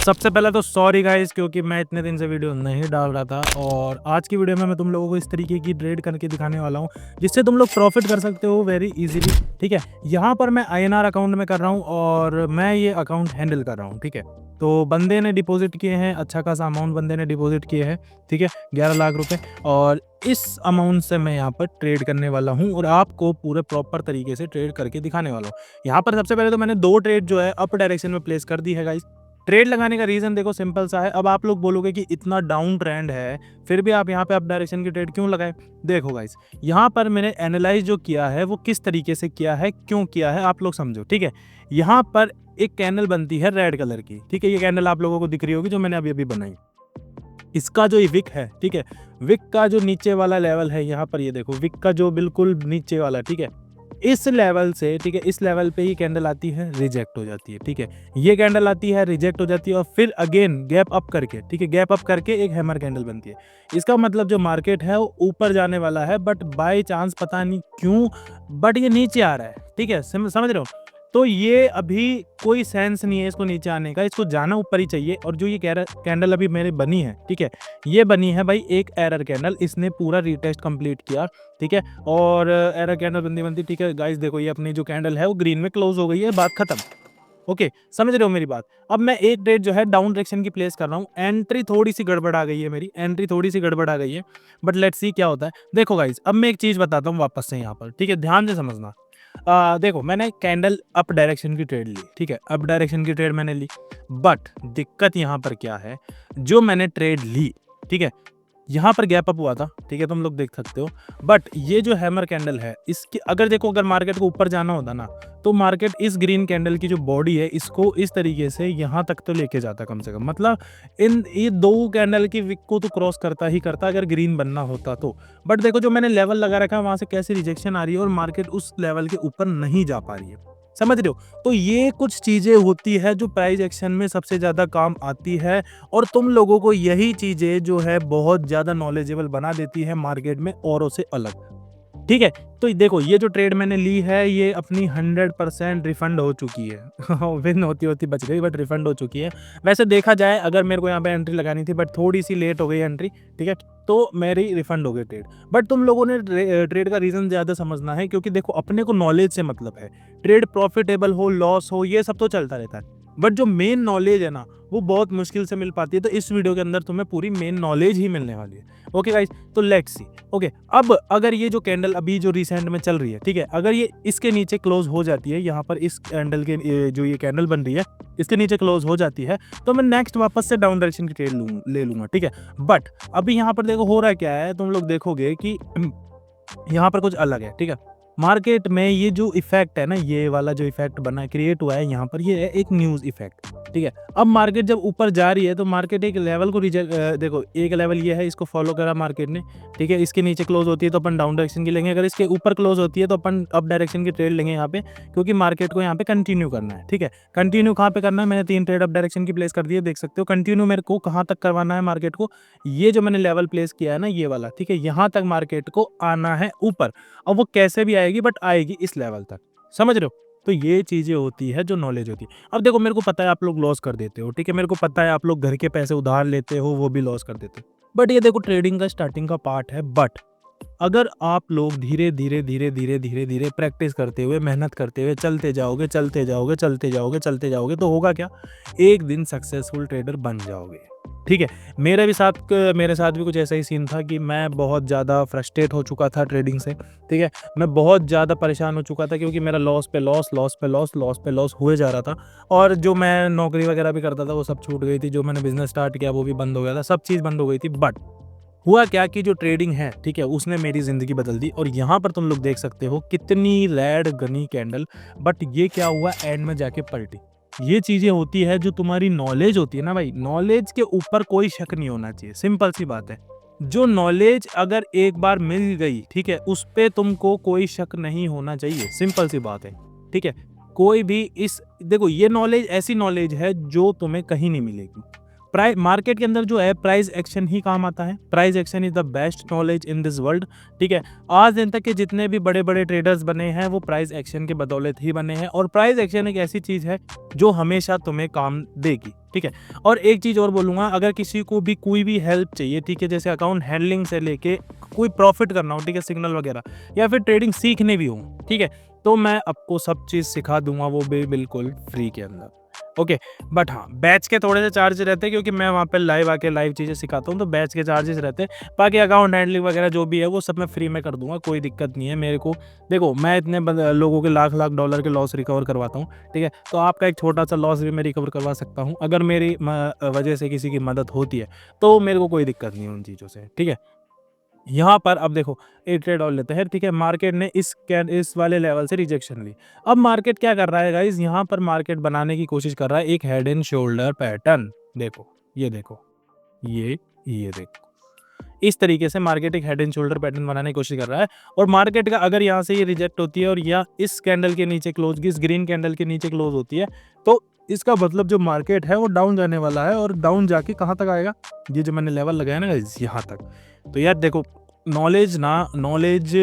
सबसे पहले तो सॉरी गाइस, क्योंकि मैं इतने दिन से वीडियो नहीं डाल रहा था। और आज की वीडियो में मैं तुम लोगों को इस तरीके की ट्रेड करके दिखाने वाला हूँ जिससे तुम लोग प्रॉफिट कर सकते हो वेरी इजीली। ठीक है, यहाँ पर मैं INR अकाउंट में कर रहा हूँ और मैं ये अकाउंट हैंडल कर रहा हूँ। ठीक है, तो बंदे ने डिपॉजिट किए हैं, अच्छा खासा अमाउंट बंदे ने डिपॉजिट किए हैं। ठीक है, 11 लाख रुपए। और इस अमाउंट से मैं यहाँ पर ट्रेड करने वाला हूँ और आपको पूरे प्रॉपर तरीके से ट्रेड करके दिखाने वाला हूँ। यहाँ पर सबसे पहले तो मैंने 2 ट्रेड जो है अप डायरेक्शन में प्लेस कर दी है गाइस। ट्रेड लगाने का रीजन देखो सिंपल सा है। अब आप लोग बोलोगे कि इतना डाउन ट्रेंड है फिर भी आप यहाँ पे अप डायरेक्शन की ट्रेड क्यों लगाए। देखो गाइस, यहाँ पर मैंने एनालाइज जो किया है वो किस तरीके से किया है, क्यों किया है, आप लोग समझो। ठीक है, यहाँ पर एक कैंडल बनती है रेड कलर की। ठीक है, ये कैंडल आप लोगों को दिख रही होगी जो मैंने अभी अभी बनाई। इसका जो विक है, ठीक है, विक का जो नीचे वाला लेवल है, यहाँ पर ये देखो विक का जो बिल्कुल नीचे वाला, ठीक है, इस लेवल से, ठीक है, इस लेवल पे ही कैंडल आती है, रिजेक्ट हो जाती है। ठीक है, ये कैंडल आती है, रिजेक्ट हो जाती है और फिर अगेन गैप अप करके, ठीक है, गैप अप करके एक हैमर कैंडल बनती है। इसका मतलब जो मार्केट है वो ऊपर जाने वाला है, बट बाय चांस पता नहीं क्यों बट ये नीचे आ रहा है। ठीक है, समझ रहे हो। तो ये अभी कोई सेंस नहीं है इसको नीचे आने का, इसको जाना ऊपर ही चाहिए। और जो ये कैंडल अभी मेरी बनी है, ठीक है, ये बनी है भाई एक एरर कैंडल। इसने पूरा रीटेस्ट कंप्लीट किया, ठीक है, और एरर कैंडल बनती बनती, ठीक है गाइस, देखो ये अपनी जो कैंडल है वो ग्रीन में क्लोज हो गई है, बात खत्म। ओके, समझ रहे हो मेरी बात। अब मैं एक ट्रेड जो है डाउन डायरेक्शन की प्लेस कर रहा हूँ। एंट्री थोड़ी सी गड़बड़ आ गई है, मेरी एंट्री थोड़ी सी गड़बड़ आ गई है, बट लेट्स सी क्या होता है। देखो गाइस, अब मैं एक चीज बताता हूँ वापस से यहाँ पर, ठीक है, ध्यान से समझना। देखो मैंने कैंडल अप डायरेक्शन की ट्रेड ली, ठीक है, अप डायरेक्शन की ट्रेड मैंने ली, बट दिक्कत यहाँ पर क्या है, जो मैंने ट्रेड ली, ठीक है, यहाँ पर गैप अप हुआ था, ठीक है, तुम लोग देख सकते हो। बट ये जो हैमर कैंडल है, इसकी अगर देखो, अगर मार्केट को ऊपर जाना होता ना, तो मार्केट इस ग्रीन कैंडल की जो बॉडी है इसको इस तरीके से यहाँ तक तो लेके जाता कम से कम। मतलब इन ये 2 कैंडल की विक को तो क्रॉस करता ही करता अगर ग्रीन बनना होता तो। बट देखो जो मैंने लेवल लगा रखा है वहां से कैसे रिजेक्शन आ रही है और मार्केट उस लेवल के ऊपर नहीं जा पा रही है, समझ रहे हो। तो ये कुछ चीजें होती है जो प्राइस एक्शन में सबसे ज्यादा काम आती है और तुम लोगों को यही चीजें जो है बहुत ज्यादा नॉलेजेबल बना देती है मार्केट में औरों से अलग। ठीक है, तो देखो ये जो ट्रेड मैंने ली है ये अपनी 100% रिफंड हो चुकी है विन होती होती बच गई बट रिफंड हो चुकी है। वैसे देखा जाए अगर मेरे को यहाँ पे एंट्री लगानी थी बट थोड़ी सी लेट हो गई एंट्री, ठीक है, तो मेरी रिफंड हो गई ट्रेड। बट तुम लोगों ने ट्रेड का रीजन ज्यादा समझना है, क्योंकि देखो अपने को नॉलेज से मतलब है। ट्रेड प्रॉफिटेबल हो लॉस हो ये सब तो चलता रहता है, बट जो मेन नॉलेज है ना वो बहुत मुश्किल से मिल पाती है। तो इस वीडियो के अंदर तुम्हें पूरी मेन नॉलेज ही मिलने वाली है। ओके गाइस, तो लेट्स सी। ओके, अब अगर ये जो कैंडल अभी जो रिसेंट में चल रही है, ठीक है, अगर ये इसके नीचे क्लोज हो जाती है, यहाँ पर इस कैंडल के जो ये कैंडल बन रही है इसके नीचे क्लोज हो जाती है, तो मैं नेक्स्ट वापस से डाउन डायरेक्शन की ट्रेड ले लूंगा। ठीक है, बट अभी यहाँ पर देखो हो रहा क्या है, तुम लोग देखोगे कि यहाँ पर कुछ अलग है। ठीक है, मार्केट में ये जो इफेक्ट है ना, ये वाला जो इफेक्ट बना क्रिएट हुआ है यहाँ पर, ये है एक न्यूज इफेक्ट। ठीक है, अब मार्केट जब ऊपर जा रही है तो मार्केट एक लेवल को देखो एक लेवल ये है, इसको फॉलो करा मार्केट ने। ठीक है, इसके नीचे क्लोज होती है तो अपन डाउन डायरेक्शन की लेंगे, अगर इसके ऊपर क्लोज होती है तो अपन अप डायरेक्शन की ट्रेड लेंगे यहाँ पे, क्योंकि मार्केट को यहाँ पे कंटिन्यू करना है। ठीक है, कंटिन्यू कहाँ पे करना है, मैंने 3 ट्रेड अप डायरेक्शन की प्लेस कर दी है, देख सकते हो। कंटिन्यू मेरे को कहाँ तक करवाना है मार्केट को, ये जो मैंने लेवल प्लेस किया है ना ये वाला, ठीक है, यहाँ तक मार्केट को आना है ऊपर। अब वो कैसे भी आएगी बट आएगी इस लेवल तक, समझ रहे हो। तो ये चीजें होती है जो नॉलेज होती है। अब देखो मेरे को पता है आप लोग लॉस कर देते हो, ठीक है, मेरे को पता है आप लोग घर के पैसे उधार लेते हो वो भी लॉस कर देते हो, बट ये देखो ट्रेडिंग का स्टार्टिंग का पार्ट है। बट अगर आप लोग धीरे धीरे धीरे धीरे धीरे धीरे प्रैक्टिस करते हुए, मेहनत करते हुए चलते जाओगे चलते जाओगे चलते जाओगे चलते जाओगे, तो होगा क्या, एक दिन सक्सेसफुल ट्रेडर बन जाओगे। ठीक है, मेरे साथ भी कुछ ऐसा ही सीन था कि मैं बहुत ज़्यादा फ्रस्ट्रेट हो चुका था ट्रेडिंग से। ठीक है, मैं बहुत ज़्यादा परेशान हो चुका था क्योंकि मेरा लॉस पे लॉस, लॉस पे लॉस, लॉस पे लॉस हुए जा रहा था। और जो मैं नौकरी वगैरह भी करता था वो सब छूट गई थी, जो मैंने बिजनेस स्टार्ट किया वो भी बंद हो गया था, सब चीज़ बंद हो गई थी। बट हुआ क्या कि जो ट्रेडिंग है, ठीक है, उसने मेरी ज़िंदगी बदल दी। और यहाँ पर तुम लोग देख सकते हो कितनी रेड गनी कैंडल, बट ये क्या हुआ, एंड में जाके पलटी। ये चीज़ें होती है जो तुम्हारी नॉलेज होती है ना भाई, नॉलेज के ऊपर कोई शक नहीं होना चाहिए, सिंपल सी बात है। जो नॉलेज अगर एक बार मिल गई, ठीक है, उस पे तुमको कोई शक नहीं होना चाहिए, सिंपल सी बात है। ठीक है, कोई भी देखो ये नॉलेज ऐसी नॉलेज है जो तुम्हें कहीं नहीं मिलेगी। मार्केट के अंदर जो है प्राइस एक्शन ही काम आता है। Price action is the best knowledge in this world, ठीक है। आज दिन तक के जितने भी बड़े बड़े ट्रेडर्स बने हैं वो प्राइस एक्शन के बदौलत ही बने हैं, और प्राइस एक्शन एक ऐसी चीज है जो हमेशा तुम्हें काम देगी, ठीक है। और एक चीज और बोलूंगा, अगर किसी को भी कोई भी हेल्प चाहिए, ठीक है, जैसे अकाउंट हैंडलिंग से लेके कोई प्रॉफिट करना हो, ठीक है, सिग्नल वगैरह, या फिर ट्रेडिंग सीखने भी हो, ठीक है, तो मैं आपको सब चीज़ सिखा दूंगा, वो भी बिल्कुल फ्री के अंदर, ओके। बट हाँ, बैच के थोड़े से चार्ज रहते हैं, क्योंकि मैं वहाँ पे लाइव आके लाइव चीज़ें सिखाता हूँ, तो बैच के चार्जेस रहते हैं। बाकी अकाउंट हैंडलिंग वगैरह जो भी है वो सब मैं फ्री में कर दूंगा, कोई दिक्कत नहीं है मेरे को। देखो, मैं इतने लोगों के लाख लाख डॉलर के लॉस रिकवर करवाता हूँ, ठीक है, तो आपका एक छोटा सा लॉस भी मैं रिकवर करवा सकता हूँ। अगर मेरी वजह से किसी की मदद होती है तो मेरे को कोई दिक्कत नहीं है उन चीज़ों से, ठीक है। यहाँ पर अब देखो, एक ट्रेड और लेते हैं, ठीक है। मार्केट ने इस वाले लेवल से रिजेक्शन ली। अब मार्केट क्या कर रहा है गाइस, यहाँ पर मार्केट बनाने की कोशिश कर रहा है एक हेड एंड शोल्डर पैटर्न। देखो, ये देखो, ये देखो, इस तरीके से मार्केट एक हेड एंड शोल्डर पैटर्न बनाने की कोशिश कर रहा है। और मार्केट का अगर यहाँ से ये रिजेक्ट होती है और या इस कैंडल के नीचे क्लोज, इस ग्रीन कैंडल के नीचे क्लोज होती है, तो इसका मतलब जो मार्केट है वो डाउन जाने वाला है। और डाउन जाके कहाँ तक आएगा, ये जो मैंने लेवल लगाया ना गाइस, यहाँ तक। तो यार देखो, नॉलेज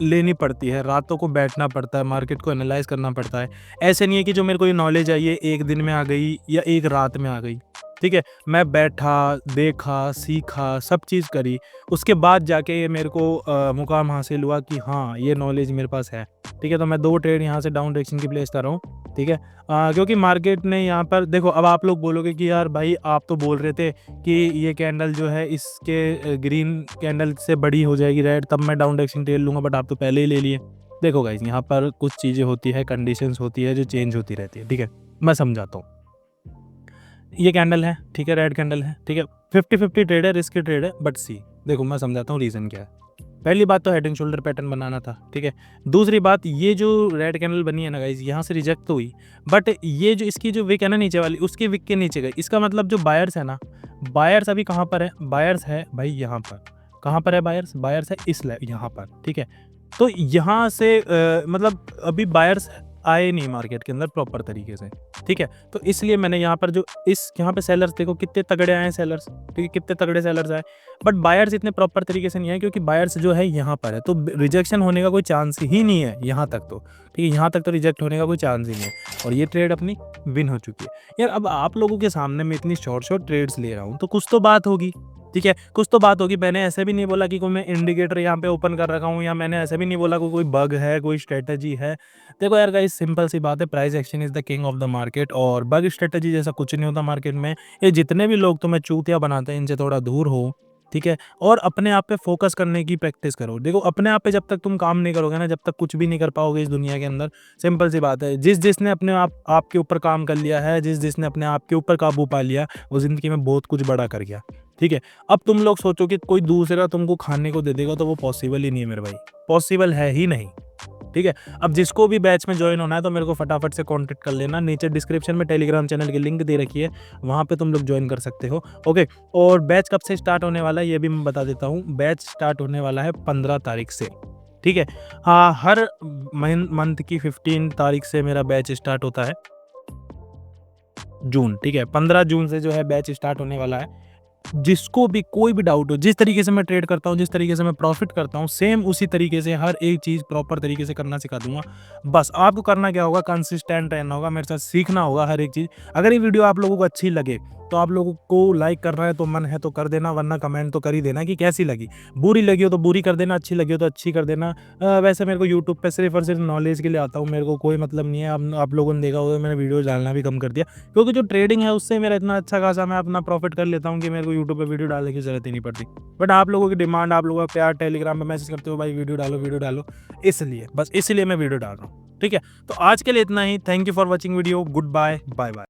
लेनी पड़ती है, रातों को बैठना पड़ता है, मार्केट को एनालाइज करना पड़ता है। ऐसे नहीं है कि जो मेरे को ये नॉलेज आई है एक दिन में आ गई या एक रात में आ गई, ठीक है। मैं बैठा, देखा, सीखा, सब चीज़ करी, उसके बाद जाके ये मेरे को मुकाम हासिल हुआ कि हाँ, ये नॉलेज मेरे पास है, ठीक है। तो मैं 2 ट्रेड यहाँ से डाउन डायरेक्शन की प्लेस कर रहा हूँ, ठीक है। क्योंकि मार्केट ने यहाँ पर देखो, अब आप लोग बोलोगे कि यार भाई, आप तो बोल रहे थे कि ये कैंडल जो है इसके ग्रीन कैंडल से बड़ी हो जाएगी रेड, तब मैं डाउन डायरेक्शन ट्रेड लूँगा, बट आप तो पहले ही ले लिए। देखो गाइस, यहाँ पर कुछ चीज़ें होती है, कंडीशंस होती है जो चेंज होती रहती है, ठीक है। मैं समझाता हूँ। ये कैंडल है, ठीक है, रेड कैंडल है, ठीक है, 50-50 ट्रेड है, रिस्की ट्रेड है, बट सी देखो, मैं समझाता हूँ रीज़न क्या है। पहली बात तो हेड एंड शोल्डर पैटर्न बनाना था, ठीक है। दूसरी बात, ये जो रेड कैंडल बनी है ना गाइस, यहाँ से रिजेक्ट तो हुई, बट ये जो इसकी जो विक है ना नीचे वाली, उसके विक के नीचे गई। इसका मतलब जो बायर्स है ना, बायर्स अभी कहाँ पर है, बायर्स है भाई यहाँ पर। कहाँ पर है बायर्स, बायर्स है इस यहाँ पर, ठीक है। तो यहाँ से मतलब अभी बायर्स आए नहीं मार्केट के अंदर प्रॉपर तरीके से, ठीक है। तो इसलिए मैंने यहाँ पर जो यहाँ पे सेलर्स देखो कितने तगड़े आए हैं सेलर्स, ठीक है, कितने तगड़े सेलर्स आए, बट बायर्स इतने प्रॉपर तरीके से नहीं आए, क्योंकि बायर्स जो है यहाँ पर है, तो रिजेक्शन होने का कोई चांस ही नहीं है यहाँ तक तो, ठीक है। यहाँ तक तो रिजेक्ट होने का कोई चांस ही नहीं है, और ये ट्रेड अपनी विन हो चुकी है। यार अब आप लोगों के सामने मैं इतनी शॉर्ट ट्रेड्स ले रहा हूँ, तो कुछ तो बात होगी, ठीक है, कुछ तो बात होगी। मैंने ऐसे भी नहीं बोला कि कोई मैं इंडिकेटर यहाँ पे ओपन कर रखा हूँ, या मैंने ऐसे भी नहीं बोला कोई बग है, कोई स्ट्रेटजी है। देखो यार गाइस, सिंपल सी बात है, price action is the king of the market, और बग स्ट्रेटजी जैसा कुछ नहीं होता मार्केट में। ये जितने भी लोग तुम्हें चूतिया बनाते हैं, इनसे थोड़ा दूर हो, ठीक है, और अपने आप पे फोकस करने की प्रैक्टिस करो। देखो, अपने आप पे जब तक तुम काम नहीं करोगे ना, जब तक कुछ भी नहीं कर पाओगे इस दुनिया के अंदर। सिंपल सी बात है, जिसने अपने आपके ऊपर काम कर लिया है, जिसने अपने आप के ऊपर काबू पा लिया, वो जिंदगी में बहुत कुछ बड़ा कर गया, ठीक है। अब तुम लोग सोचो कि कोई दूसरा तुमको खाने को दे देगा, तो वो पॉसिबल ही नहीं है मेरे भाई, पॉसिबल है ही नहीं, ठीक है। अब जिसको भी बैच में ज्वाइन होना है तो मेरे को फटाफट से कांटेक्ट कर लेना, नीचे डिस्क्रिप्शन में टेलीग्राम चैनल की लिंक दे रखी है, वहाँ पे तुम लोग ज्वाइन कर सकते हो, ओके। और बैच कब से स्टार्ट होने वाला है ये भी मैं बता देता हूँ। बैच स्टार्ट होने वाला है 15 तारीख से, ठीक है। हाँ, हर मंथ की 15 तारीख से मेरा बैच स्टार्ट होता है, जून, ठीक है। 15 जून से जो है बैच स्टार्ट होने वाला है। जिसको भी कोई भी डाउट हो, जिस तरीके से मैं ट्रेड करता हूँ, जिस तरीके से मैं प्रॉफिट करता हूँ, सेम उसी तरीके से हर एक चीज़ प्रॉपर तरीके से करना सिखा दूंगा। बस आपको करना क्या होगा, कंसिस्टेंट रहना होगा, मेरे साथ सीखना होगा हर एक चीज़। अगर ये वीडियो आप लोगों को अच्छी लगे तो आप लोगों को लाइक करना है तो मन है तो कर देना, वरना कमेंट तो कर ही देना कि कैसी लगी। बुरी लगी हो तो बुरी कर देना, अच्छी लगी हो तो अच्छी कर देना। वैसे मेरे को यूट्यूब पे सिर्फ और सिर्फ नॉलेज के लिए आता हूँ, मेरे को कोई मतलब नहीं है। आप लोगों ने देखा होगा मैंने वीडियो डालना भी कम कर दिया, क्योंकि जो ट्रेडिंग है उससे मेरा इतना अच्छा खासा मैं अपना प्रॉफिट कर लेता हूँ कि मेरे को यूट्यूब पे वीडियो डालने की जरूरत ही नहीं पड़ती। बट आप लोगों की डिमांड, आप लोगों का प्यार, टेलीग्राम पे मैसेज करते हो भाई वीडियो डालो, इसलिए बस इसलिए मैं वीडियो डाल रहा हूँ, ठीक है। तो आज के लिए इतना ही। Thank you for watching video, good bye, bye bye.